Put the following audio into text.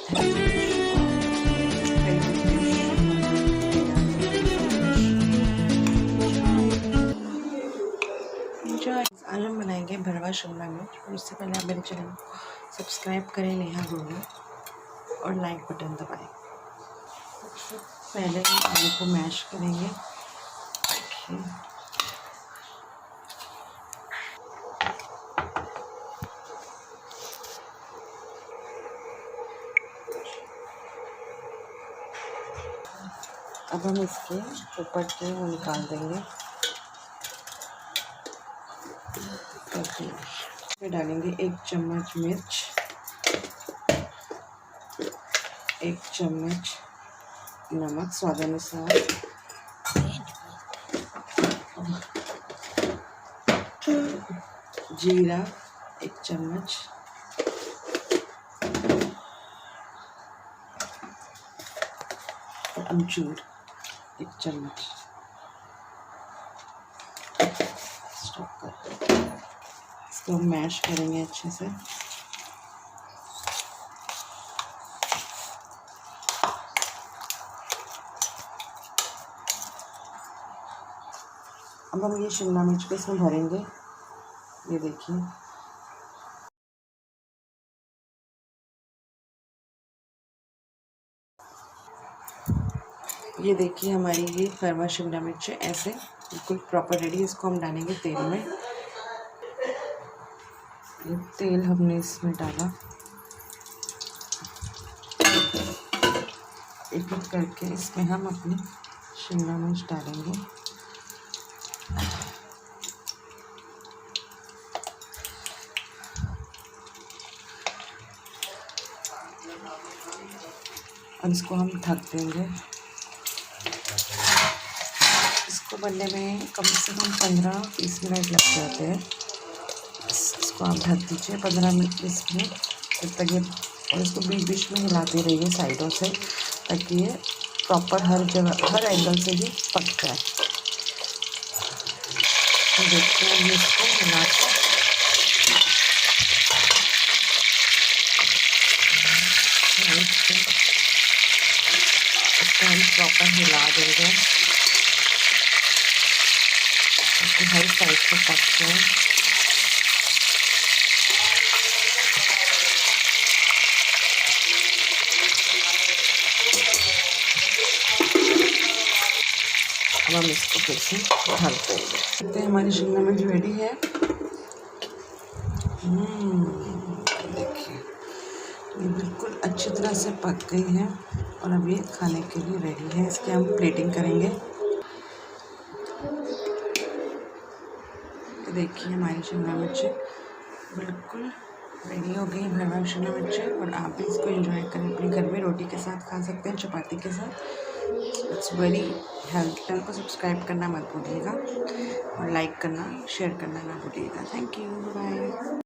आज हम बनाएंगे भरवा शिमला मिर्च। और उससे पहले आप मेरे चैनल को सब्सक्राइब करें नेहा गोलू और लाइक बटन दबाएं। पहले हम आलू को मैश करेंगे। अब हम इसके ऊपर के वो निकाल देंगे। फिर डालेंगे 1 चम्मच मिर्च, 1 चम्मच नमक स्वादानुसार, जीरा 1 चम्मच, अमचूर 1 चम्मच। स्टॉप कर इसको मैश करेंगे अच्छे से। अब हम ये शिमला मिर्च को इसमें भरेंगे। ये देखिए, ये देखिए हमारी ये भरवा शिमला मिर्च ऐसे बिल्कुल प्रॉपर रेडी। इसको हम डालेंगे तेल में। ये तेल हमने इसमें डाला, एक एक करके इसमें हम अपनी शिमला मिर्च डालेंगे। और इसको हम ढक देंगे। इसको बनने में कम से कम 15-20 मिनट लग जाते हैं। इसको आप ढक दीजिए 15-20 मिनट जब तक ये, और इसको बीच बीच में हिलाते रहिए साइडों से, ताकि ये प्रॉपर हर जगह हर एंगल से ही पक जाए। देखते हैं इसको हिलाकर इसको हम प्रॉपर हिला देंगे ताकि हर साइड से पक जाए। अब हम इसको फिर से ढक देंगे। देखते हैं हमारी शिमला मिर्च रेडी है। देखिए ये बिल्कुल अच्छी तरह से पक गई है और अब ये खाने के लिए रेडी है। इसकी हम प्लेटिंग करेंगे। तो देखिए हमारी शिमला मिर्च बिल्कुल रेडी हो गई, भरवा शिमला मिर्च। और आप भी इसको एंजॉय करें, अपने घर में रोटी के साथ खा सकते हैं, चपाती के साथ। It's very health. चैनल को सब्सक्राइब करना मत भूलिएगा और लाइक करना, शेयर करना ना भूलिएगा। Thank you, bye.